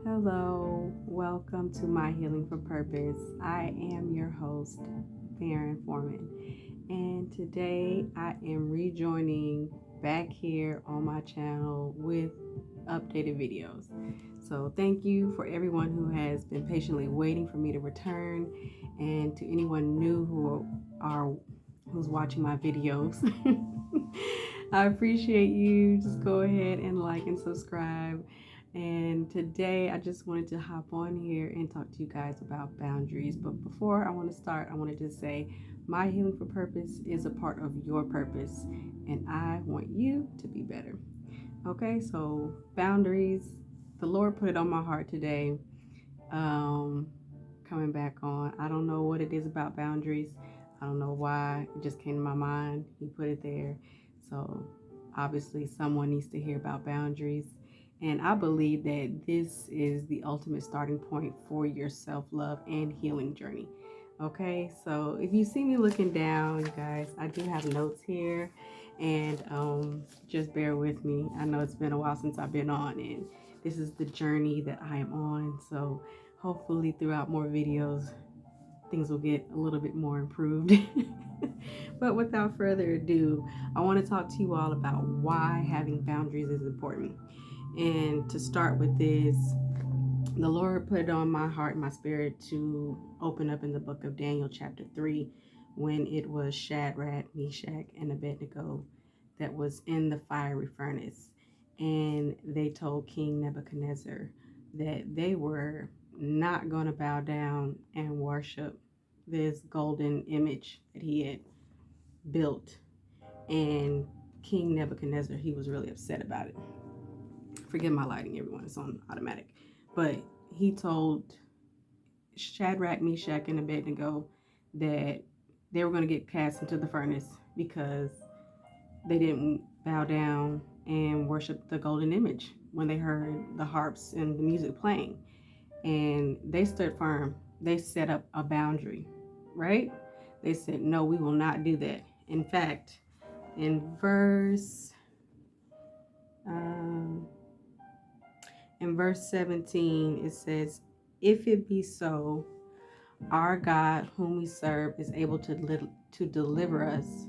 Hello, welcome to My Healing for Purpose. I am your host, Farron Foreman, and today I am rejoining back here on my channel with updated videos. So, thank you for everyone who has been patiently waiting for me to return, and to anyone new who's watching my videos. I appreciate you. Just go ahead and like and subscribe. And today I just wanted to hop on here and talk to you guys about boundaries. But before I want to start, I wanted to say my healing for purpose is a part of your purpose, and I want you to be better. Okay, so boundaries. The Lord put it on my heart today. Um, Coming back on. I don't know what it is about boundaries. I don't know why. It just came to my mind. He put it there. So obviously someone needs to hear about boundaries. And I believe that this is the ultimate starting point for your self-love and healing journey. Okay, so if you see me looking down, you guys, I do have notes here, and just bear with me. I know it's been a while since I've been on, and this is the journey that I am on. So hopefully throughout more videos things will get a little bit more improved. But without further ado, I want to talk to you all about why having boundaries is important. And to start with this, the Lord put it on my heart and my spirit to open up in the book of Daniel chapter 3, when it was Shadrach, Meshach, and Abednego that was in the fiery furnace. And they told King Nebuchadnezzar that they were not going to bow down and worship this golden image that he had built. And King Nebuchadnezzar, he was really upset about it. Forgive my lighting, everyone, it's on automatic. But he told Shadrach, Meshach, and Abednego that they were going to get cast into the furnace because they didn't bow down and worship the golden image when they heard the harps and the music playing. And they stood firm. They set up a boundary, right? They said, no, we will not do that. In fact, in um, verse 17, it says, if it be so, our God, whom we serve, is able to deliver us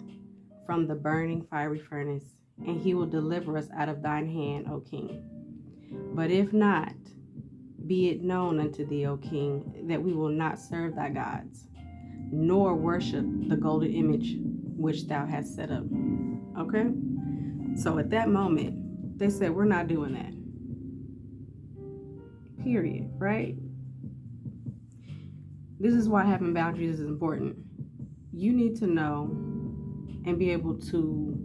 from the burning fiery furnace, and he will deliver us out of thine hand, O king. But if not, be it known unto thee, O king, that we will not serve thy gods, nor worship the golden image which thou hast set up. Okay? So at that moment, they said, we're not doing that. Period. Right? This is why having boundaries is important. You need to know and be able to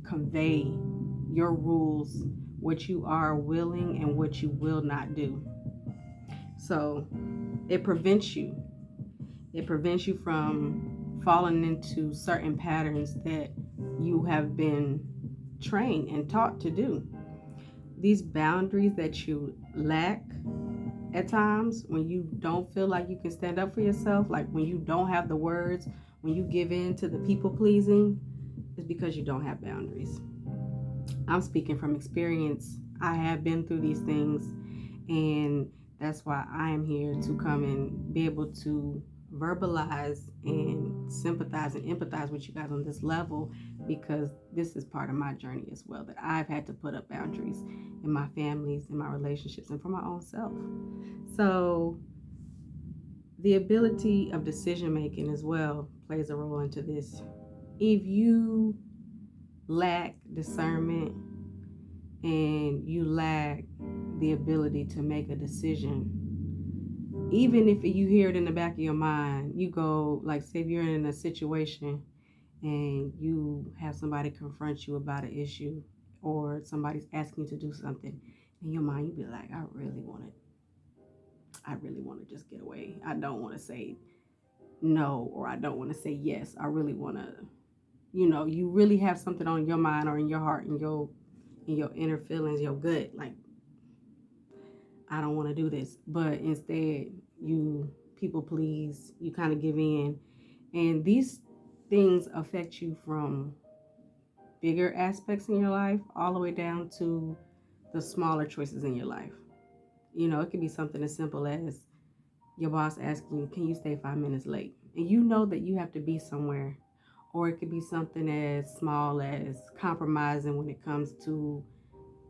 convey your rules, what you are willing and what you will not do. So it prevents you. It prevents you from falling into certain patterns that you have been trained and taught to do. These boundaries that you lack at times, when you don't feel like you can stand up for yourself, like when you don't have the words, when you give in to the people pleasing, is because you don't have boundaries. I'm speaking from experience. I have been through these things, and that's why I am here to come and be able to verbalize and sympathize and empathize with you guys on this level, because this is part of my journey as well, that I've had to put up boundaries in my families, in my relationships, and for my own self. So the ability of decision making as well plays a role into this. If you lack discernment and you lack the ability to make a decision, even if you hear it in the back of your mind, you go, like, say if you're in a situation and you have somebody confront you about an issue, or somebody's asking you to do something, in your mind you be like, I really want to just get away. I don't want to say no, or I don't want to say yes. I really want to, you really have something on your mind or in your heart, in your inner feelings, your gut, like, I don't want to do this. But instead, you people please, you kind of give in. And these things affect you from bigger aspects in your life all the way down to the smaller choices in your life. It could be something as simple as your boss asking you, can you stay 5 minutes late? And you know that you have to be somewhere. Or it could be something as small as compromising when it comes to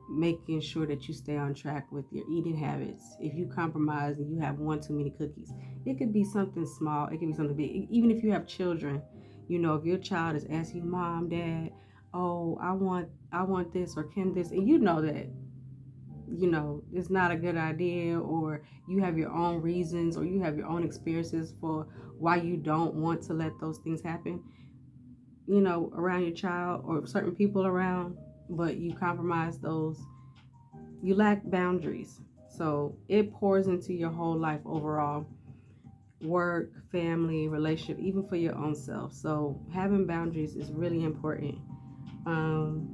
making sure that you stay on track with your eating habits. If you compromise and you have one too many cookies, it could be something small. It could be something big. Even if you have children, if your child is asking mom, dad, oh, I want this, or can this, and you know that it's not a good idea, or you have your own reasons, or you have your own experiences for why you don't want to let those things happen, around your child or certain people around, but you compromise those, you lack boundaries. So it pours into your whole life overall, work, family, relationship, even for your own self. So having boundaries is really important. Um,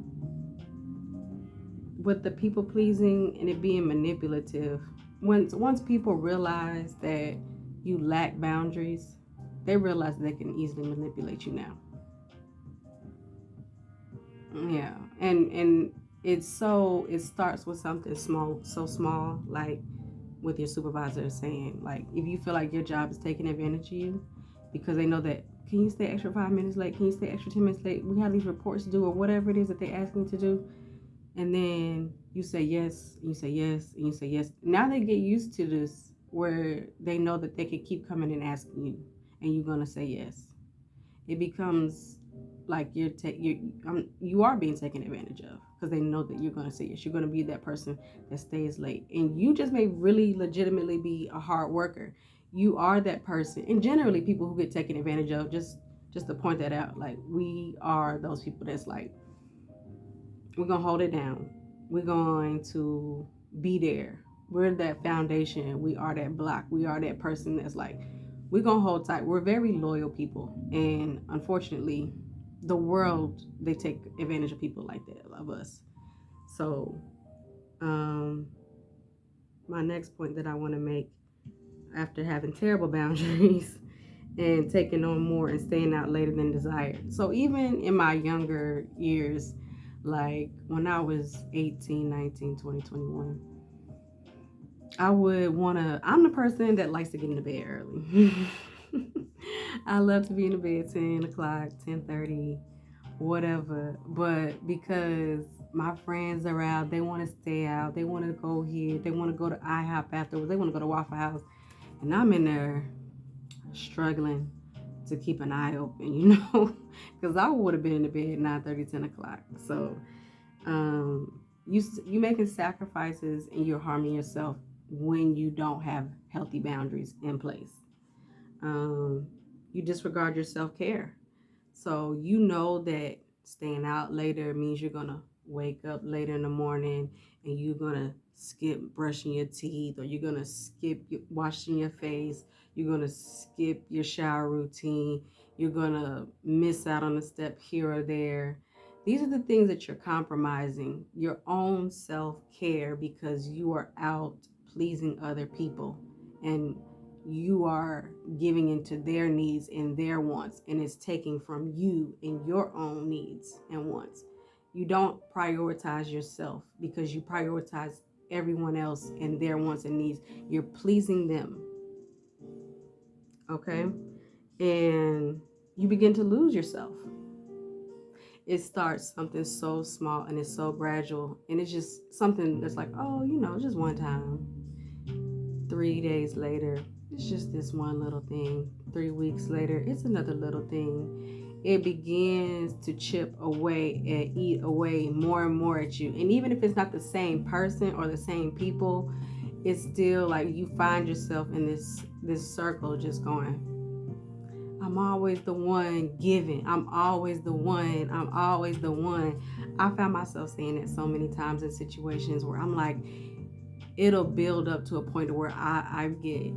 with the people pleasing and it being manipulative, once people realize that you lack boundaries, they realize they can easily manipulate you now. Yeah, and it starts with something small, so small, like with your supervisor saying, like, if you feel like your job is taking advantage of you because they know that, can you stay extra 5 minutes late? Can you stay extra 10 minutes late? We have these reports to do, or whatever it is that they ask you to do. And then you say yes, and you say yes, and you say yes. Now they get used to this, where they know that they can keep coming and asking you, and you're gonna say yes. It becomes like you are being taken advantage of, because they know that you're gonna say yes. You're gonna be that person that stays late, and you just may really legitimately be a hard worker. You are that person, and generally people who get taken advantage of, just to point that out, like, we are those people that's like, we're gonna hold it down. We're going to be there. We're that foundation. We are that block. We are that person that's like, we're gonna hold tight. We're very loyal people, and unfortunately, the world, they take advantage of people like that, of us. So, um, my next point that I want to make, after having terrible boundaries and taking on more and staying out later than desired. So even in my younger years, like when I was 18, 19, 20, 21, I would want to, I'm the person that likes to get into bed early. I love to be in the bed 10 o'clock, 10:30, whatever. But because my friends are out, they want to stay out, they want to go here, they want to go to IHOP afterwards, they want to go to Waffle House, and I'm in there struggling to keep an eye open, because I would have been in the bed 9:30, 10 o'clock. So you making sacrifices and you're harming yourself when you don't have healthy boundaries in place. Um, you disregard your self-care. So you know that staying out later means you're gonna wake up later in the morning, and you're gonna skip brushing your teeth, or you're gonna skip washing your face, you're gonna skip your shower routine, you're gonna miss out on a step here or there. These are the things that you're compromising your own self-care, because you are out pleasing other people, and you are giving into their needs and their wants, and it's taking from you and your own needs and wants. You don't prioritize yourself because you prioritize everyone else and their wants and needs. You're pleasing them, okay? And you begin to lose yourself. It starts something so small and it's so gradual, and it's just something that's like, oh, just one time. 3 days later, it's just this one little thing. 3 weeks later, it's another little thing. It begins to chip away and eat away more and more at you. And even if it's not the same person or the same people, it's still like you find yourself in this circle, just going, I'm always the one giving. I'm always the one. I'm always the one. I found myself saying that so many times in situations where I'm like, it'll build up to a point where I get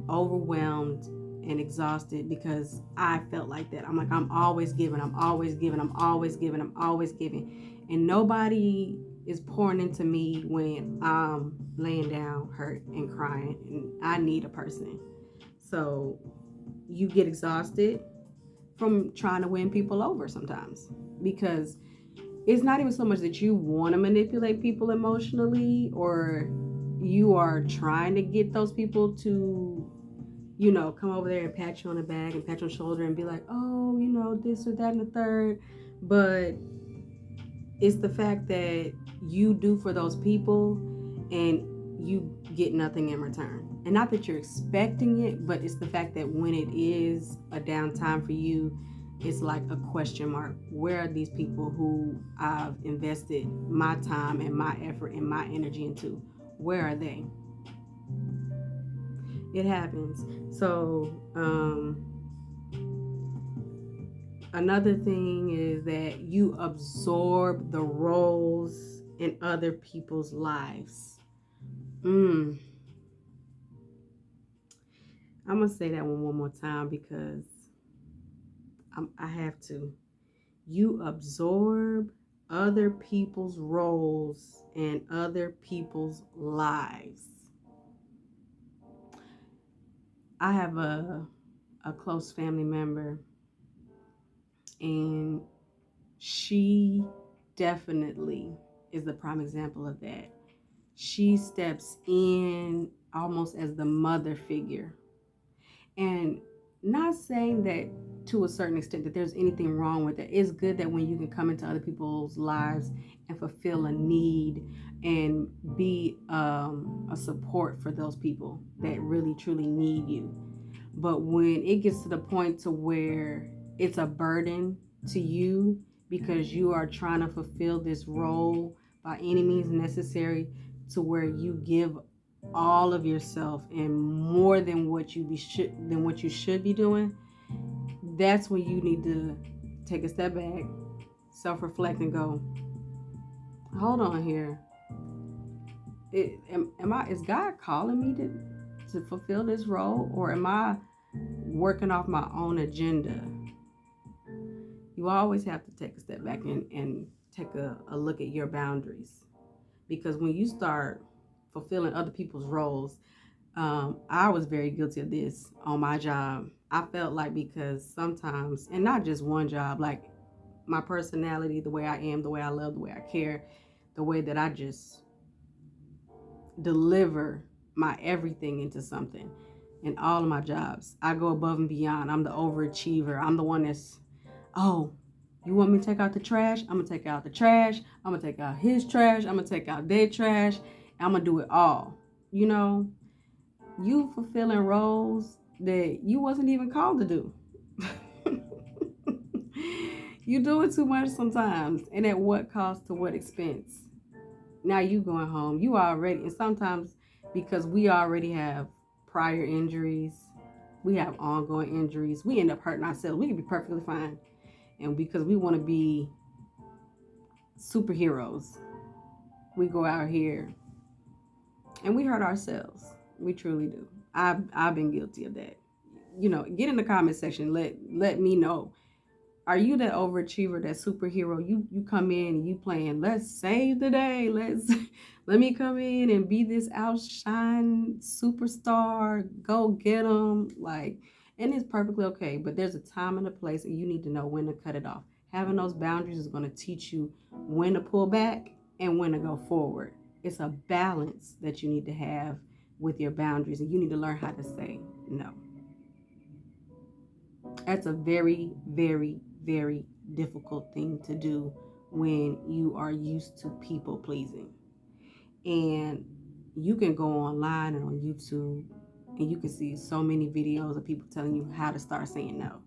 overwhelmed and exhausted, because I felt like that. I'm like, I'm always giving, I'm always giving, I'm always giving, I'm always giving. And nobody is pouring into me when I'm laying down hurt and crying and I need a person. So you get exhausted from trying to win people over sometimes, because it's not even so much that you want to manipulate people emotionally, or you are trying to get those people to, come over there and pat you on the back and pat you on the shoulder and be like, oh, this or that and the third. But it's the fact that you do for those people and you get nothing in return. And not that you're expecting it, but it's the fact that when it is a downtime for you, it's like a question mark. Where are these people who I've invested my time and my effort and my energy into? Where are they? It happens. So, another thing is that you absorb the roles in other people's lives. I'm going to say that one more time because I have to. You absorb other people's roles in other people's lives. I have a close family member, and she definitely is the prime example of that. She steps in almost as the mother figure. And not saying that to a certain extent that there's anything wrong with it. It's good that when you can come into other people's lives and fulfill a need and be a support for those people that really truly need you. But when it gets to the point to where it's a burden to you because you are trying to fulfill this role by any means necessary, to where you give all of yourself and more than what you should be doing, that's when you need to take a step back, self-reflect, and go, hold on here. Is God calling me to fulfill this role, or am I working off my own agenda? You always have to take a step back and take a look at your boundaries, because when you start fulfilling other people's roles, I was very guilty of this on my job. I felt like, because sometimes, and not just one job, like my personality, the way I am, the way I love, the way I care, the way that I just deliver my everything into something. In all of my jobs, I go above and beyond. I'm the overachiever. I'm the one that's, oh, you want me to take out the trash? I'm going to take out the trash. I'm going to take out his trash. I'm going to take out their trash. I'm going to do it all. You fulfilling roles that you wasn't even called to do. You do it too much sometimes. And at what cost, to what expense? Now you going home. You already, and sometimes because we already have prior injuries, we have ongoing injuries, we end up hurting ourselves. We can be perfectly fine. And because we want to be superheroes, we go out here and we hurt ourselves. We truly do. I've been guilty of that. Get in the comment section. Let me know. Are you that overachiever, that superhero? You come in and you playing, let's save the day. Let me come in and be this outshine superstar. Go get them. And it's perfectly okay. But there's a time and a place, and you need to know when to cut it off. Having those boundaries is going to teach you when to pull back and when to go forward. It's a balance that you need to have with your boundaries, and you need to learn how to say no. That's a very, very, very difficult thing to do when you are used to people pleasing. And you can go online and on YouTube and you can see so many videos of people telling you how to start saying no.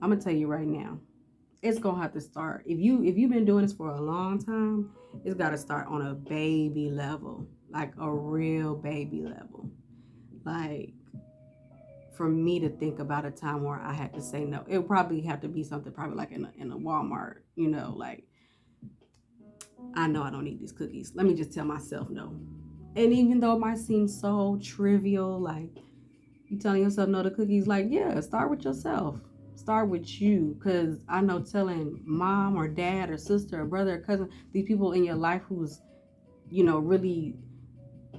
I'm gonna tell you right now, it's gonna have to start. If you've been doing this for a long time, it's gotta start on a baby level, like a real baby level. Like, for me to think about a time where I had to say no, it would probably have to be something probably like in a Walmart, like, I know I don't need these cookies. Let me just tell myself no. And even though it might seem so trivial, like you telling yourself no to cookies, like, yeah, start with yourself. Start with you. Because I know telling mom or dad or sister or brother or cousin, these people in your life who's, really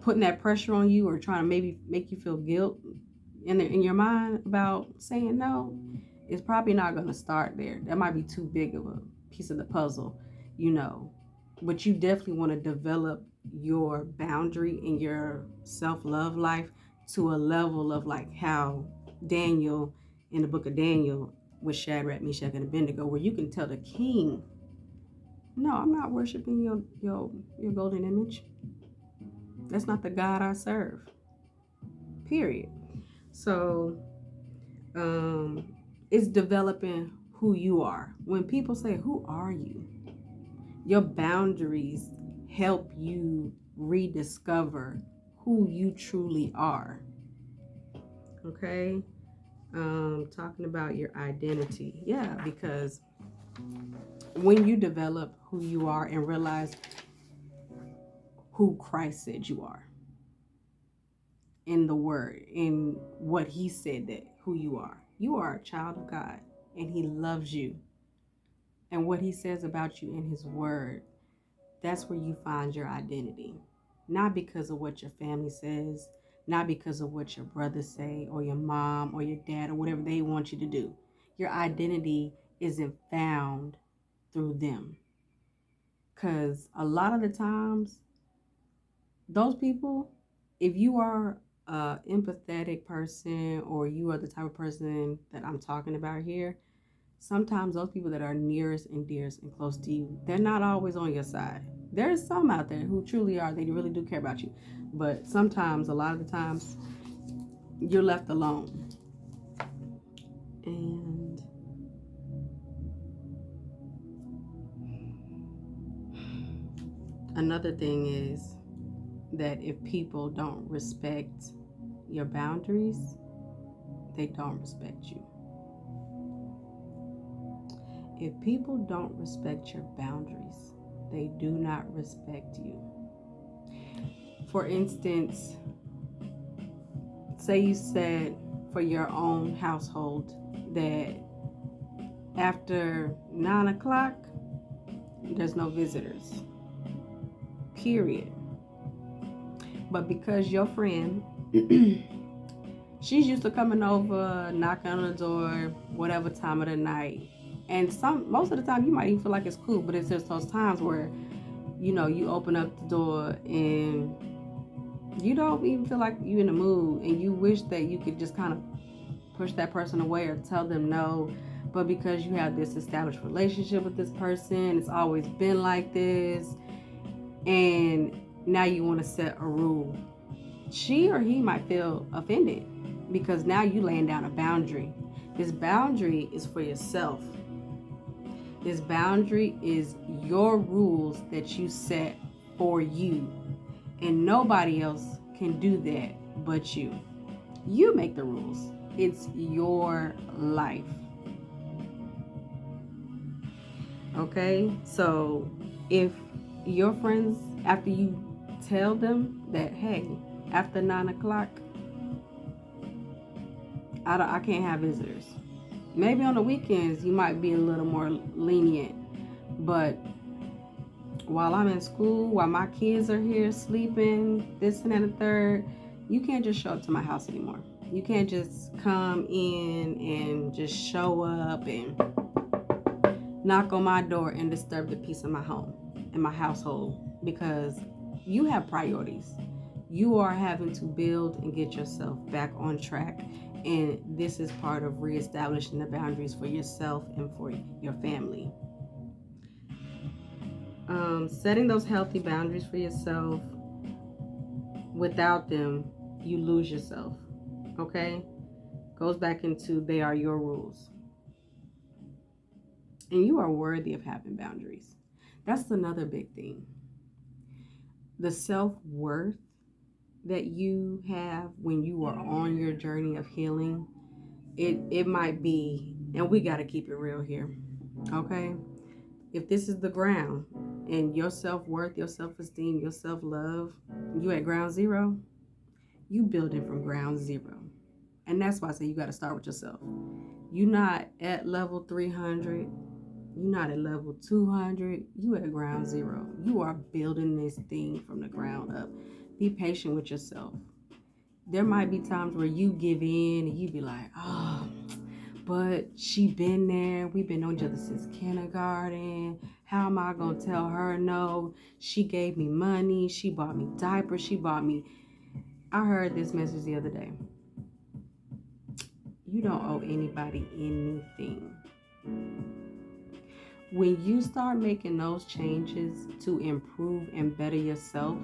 putting that pressure on you or trying to maybe make you feel guilt in your mind about saying no, it's probably not going to start there. That might be too big of a piece of the puzzle, But you definitely want to develop your boundary in your self-love life to a level of like how Daniel in the book of Daniel with Shadrach, Meshach, and Abednego, where you can tell the king, no, I'm not worshiping your golden image. That's not the God I serve. Period. So it's developing who you are. When people say, who are you? Your boundaries help you rediscover who you truly are. Okay? Talking about your identity. Yeah, because when you develop who you are and realize who Christ said you are in the word, in what he said that who you are a child of God, and he loves you. And what he says about you in his word, that's where you find your identity. Not because of what your family says, not because of what your brothers say, or your mom, or your dad, or whatever they want you to do. Your identity isn't found through them. Because a lot of the times, those people, if you are an empathetic person, or you are the type of person that I'm talking about here, sometimes those people that are nearest and dearest and close to you, they're not always on your side. There's some out there who truly are. They really do care about you. But sometimes, a lot of the times, you're left alone. And another thing is that if people don't respect your boundaries, they don't respect you. If people don't respect your boundaries, they do not respect you. For instance, say you said for your own household that after 9 o'clock, there's no visitors. Period. But because your friend, she's used to coming over, knocking on the door, whatever time of the night. And most of the time you might even feel like it's cool, but it's just those times where, you open up the door and you don't even feel like you in the mood, and you wish that you could just kind of push that person away or tell them no. But because you have this established relationship with this person, it's always been like this, and now you want to set a rule. She or he might feel offended because now you laying down a boundary. This boundary is for yourself. This boundary is your rules that you set for you. And nobody else can do that but you. You make the rules. It's your life. Okay? So if your friends, after you tell them that, hey, after 9 o'clock, I can't have visitors. Maybe on the weekends you might be a little more lenient, but while I'm in school, while my kids are here sleeping, this and that and the third, you can't just show up to my house anymore. You can't just come in and just show up and knock on my door and disturb the peace of my home and my household, because you have priorities. You are having to build and get yourself back on track. And this is part of reestablishing the boundaries for yourself and for your family. Setting those healthy boundaries for yourself. Without them, you lose yourself. Okay? Goes back into they are your rules. And you are worthy of having boundaries. That's another big thing. The self-worth that you have when you are on your journey of healing, it might be, and we got to keep it real here, okay? If this is the ground and your self-worth, your self-esteem, your self-love, you at ground zero, you building from ground zero. And that's why I say you got to start with yourself. You're not at level 300. You're not at level 200. You at ground zero. You are building this thing from the ground up. Be patient with yourself. There might be times where you give in and you be like, oh, but she been there. We've been on each other since kindergarten. How am I going to tell her no? She gave me money. She bought me diapers. She bought me. I heard this message the other day. You don't owe anybody anything. When you start making those changes to improve and better yourself,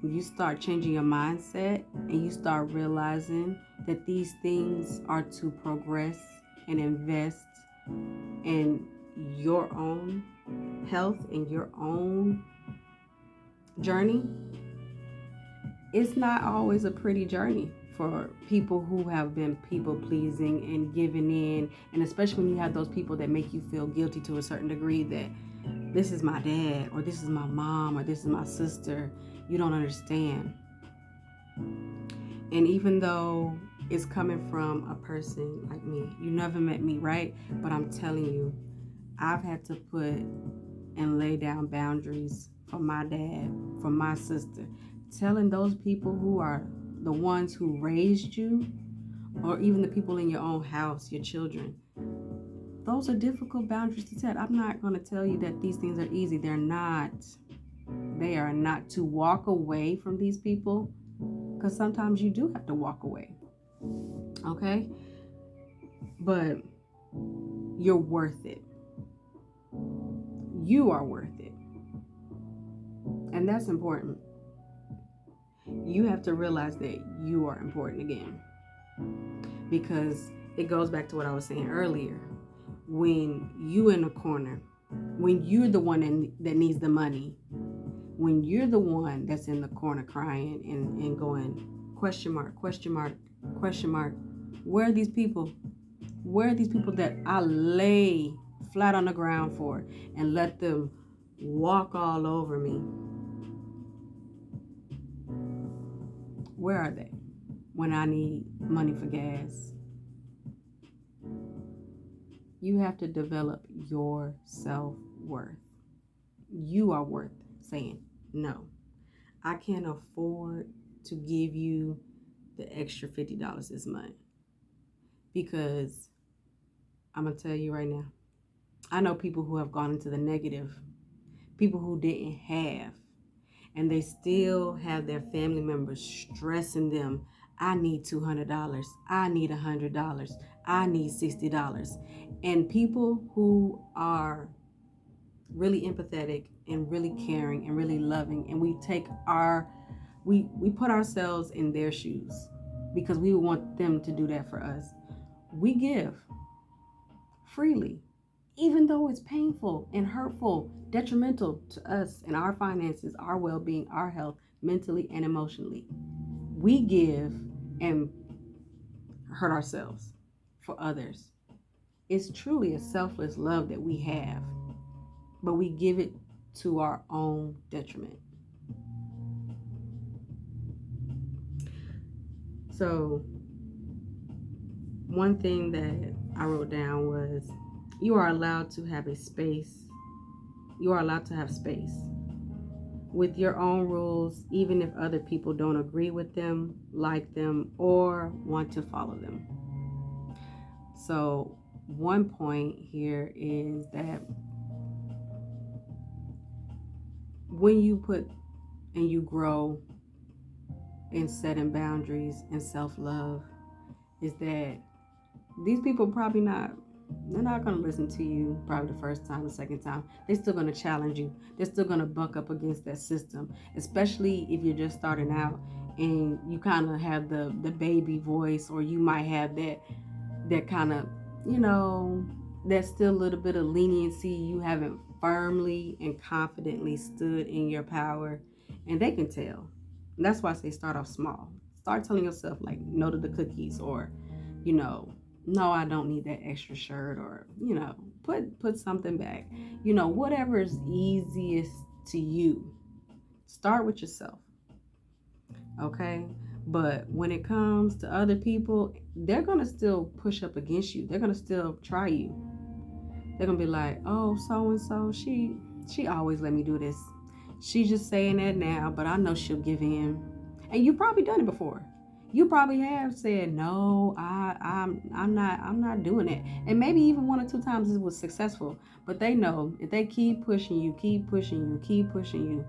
you start changing your mindset and you start realizing that these things are to progress and invest in your own health and your own journey. It's not always a pretty journey for people who have been people pleasing and giving in, and especially when you have those people that make you feel guilty to a certain degree that this is my dad or this is my mom or this is my sister. You don't understand. And even though it's coming from a person like me, you never met me, right? But I'm telling you, I've had to put and lay down boundaries for my dad, for my sister. Telling those people who are the ones who raised you, or even the people in your own house, your children, those are difficult boundaries to set. I'm not going to tell you that these things are easy. They're not. They are not. To walk away from these people, because sometimes you do have to walk away. Okay? But you're worth it. You are worth it. And that's important. You have to realize that you are important again. Because it goes back to what I was saying earlier. When you in a corner, when you're the one that needs the money, when you're the one that's in the corner crying and going, question mark, question mark, question mark, where are these people? Where are these people that I lay flat on the ground for and let them walk all over me? Where are they when I need money for gas? You have to develop your self-worth. You are worth saying, no, I can't afford to give you the extra $50 this month. Because I'm going to tell you right now, I know people who have gone into the negative, people who didn't have, and they still have their family members stressing them. I need $200. I need $100. I need $60. And people who are really empathetic and really caring and really loving, and we put ourselves in their shoes because we want them to do that for us. We give freely, even though it's painful and hurtful, detrimental to us and our finances, our well-being, our health, mentally and emotionally. We give and hurt ourselves for others. It's truly a selfless love that we have, but we give it to our own detriment. So, one thing that I wrote down was, you are allowed to have a space. You are allowed to have space with your own rules, even if other people don't agree with them, like them, or want to follow them. So, one point here is that when you put and you grow in setting boundaries and self-love, is that these people they're not going to listen to you probably the first time, the second time. They're still going to challenge you. They're still going to buck up against that system, especially if you're just starting out and you kind of have the baby voice, or you might have that kind of, that still a little bit of leniency. You haven't firmly and confidently stood in your power, and they can tell. And that's why I say start off small. Start telling yourself, like, no to the cookies, or, no, I don't need that extra shirt, or, put something back. Whatever is easiest to you. Start with yourself. Okay? But when it comes to other people, they're going to still push up against you. They're going to still try you. They're going to be like, oh, so-and-so, she always let me do this. She's just saying that now, but I know she'll give in. And you've probably done it before. You probably have said, no, I'm not doing it. And maybe even one or two times it was successful. But they know if they keep pushing you, keep pushing you, keep pushing you,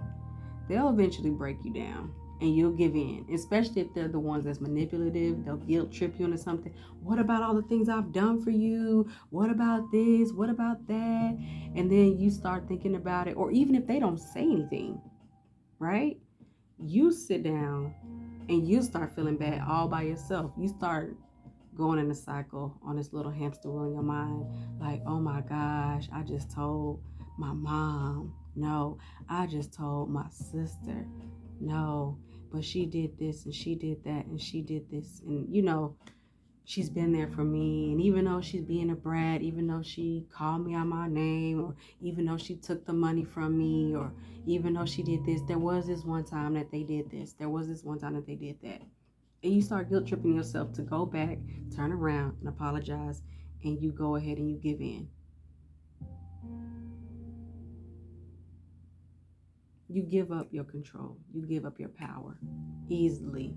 they'll eventually break you down and you'll give in, especially if they're the ones that's manipulative. They'll guilt trip you into something. What about all the things I've done for you? What about this? What about that? And then you start thinking about it. Or even if they don't say anything, right? You sit down and you start feeling bad all by yourself. You start going in a cycle on this little hamster wheel in your mind, like, oh my gosh, I just told my mom no, I just told my sister no, but she did this and she did that and she did this, and she's been there for me. And even though she's being a brat, even though she called me out my name, or even though she took the money from me, or even though she did this, there was this one time that they did this, there was this one time that they did that. And you start guilt tripping yourself to go back, turn around and apologize, and you go ahead and you give in. You give up your control, you give up your power easily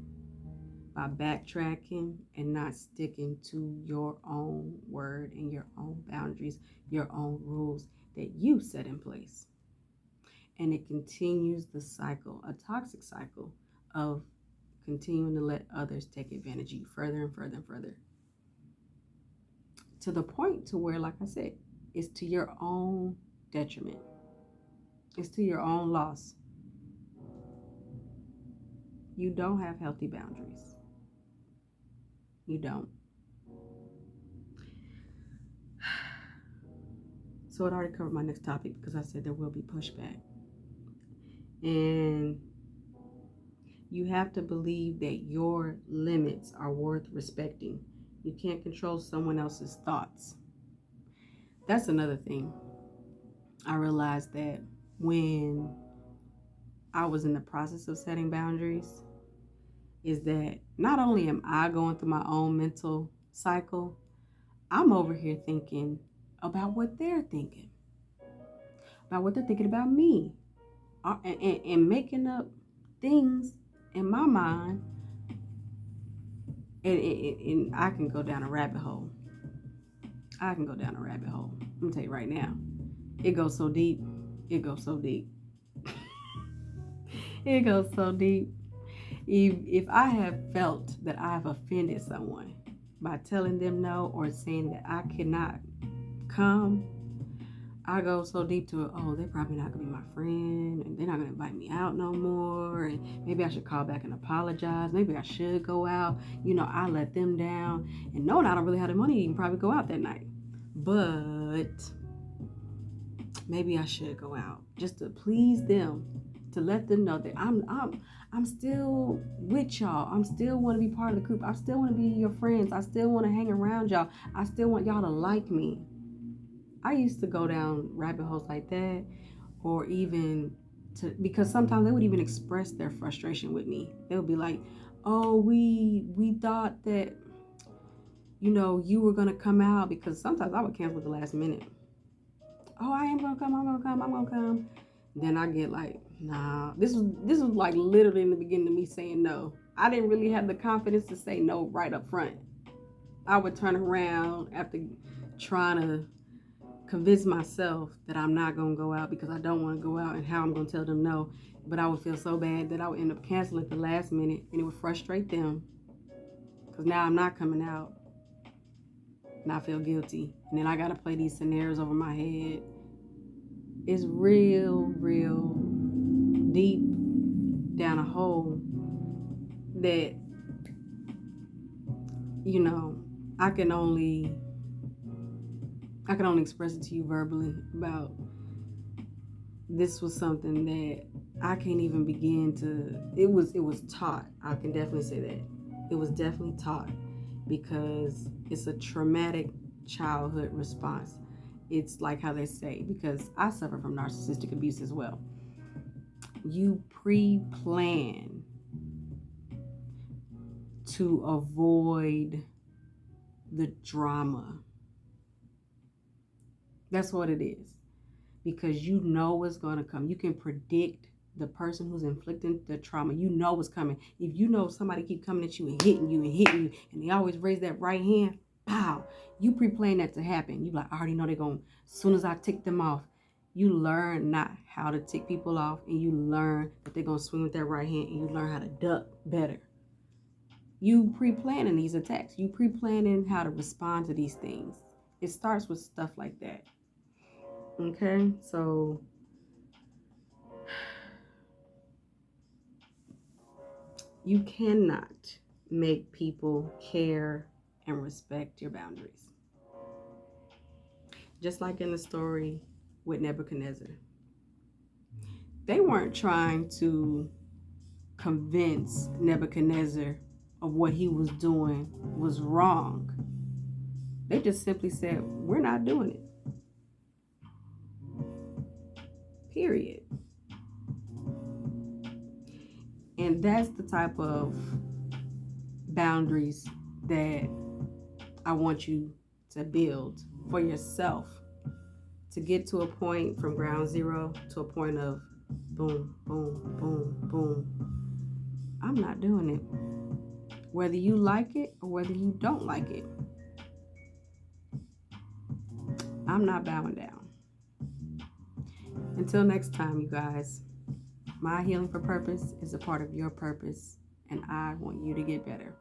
by backtracking and not sticking to your own word and your own boundaries, your own rules that you set in place. And it continues the cycle, a toxic cycle of continuing to let others take advantage of you further and further and further, to the point to where, like I said, it's to your own detriment. It's to your own loss. You don't have healthy boundaries. You don't. So it already covered my next topic because I said there will be pushback. And you have to believe that your limits are worth respecting. You can't control someone else's thoughts. That's another thing. I realized that when I was in the process of setting boundaries, is that not only am I going through my own mental cycle, I'm over here thinking about what they're thinking, about what they're thinking about me, and making up things in my mind. And I can go down a rabbit hole. I can go down a rabbit hole. I'm gonna tell you right now. It goes so deep. It goes so deep. It goes so deep. If I have felt that I have offended someone by telling them no or saying that I cannot come, I go so deep to it. Oh, they're probably not gonna be my friend, and they're not gonna invite me out no more. And maybe I should call back and apologize. Maybe I should go out. I let them down, and knowing I don't really have the money to even probably go out that night. But maybe I should go out just to please them, to let them know that I'm still with y'all. I'm still want to be part of the group. I still want to be your friends. I still want to hang around y'all. I still want y'all to like me. I used to go down rabbit holes like that, or even because sometimes they would even express their frustration with me. They would be like, "Oh, we thought that you were gonna come out," because sometimes I would cancel at the last minute. Oh, I am gonna come. I'm gonna come. I'm gonna come. Then I get like, nah. This was like literally in the beginning of me saying no. I didn't really have the confidence to say no right up front. I would turn around after trying to convince myself that I'm not gonna go out because I don't want to go out, and how I'm gonna tell them no. But I would feel so bad that I would end up canceling at the last minute, and it would frustrate them because now I'm not coming out, and I feel guilty, and then I gotta play these scenarios over my head. It's real deep down a hole that I can only express it to you verbally. About this was something that I can't even begin to. It was taught. I can definitely say that it was definitely taught, because it's a traumatic childhood response. It's like how they say, because I suffer from narcissistic abuse as well. You pre-plan to avoid the drama. That's what it is. Because you know what's going to come. You can predict the person who's inflicting the trauma, you know what's coming. If you know somebody keep coming at you and hitting you, and they always raise that right hand, pow, you pre-plan that to happen. You like, I already know they're going, as soon as I tick them off, you learn not how to tick people off, and you learn that they're going to swing with that right hand, and you learn how to duck better. You pre-planning these attacks. You pre-planning how to respond to these things. It starts with stuff like that. Okay, so you cannot make people care and respect your boundaries. Just like in the story with Nebuchadnezzar, they weren't trying to convince Nebuchadnezzar of what he was doing was wrong. They just simply said, we're not doing it. Period. And that's the type of boundaries that I want you to build for yourself, to get to a point from ground zero to a point of boom, boom, boom, boom. I'm not doing it. Whether you like it or whether you don't like it, I'm not bowing down. Until next time, you guys, my healing for purpose is a part of your purpose, and I want you to get better.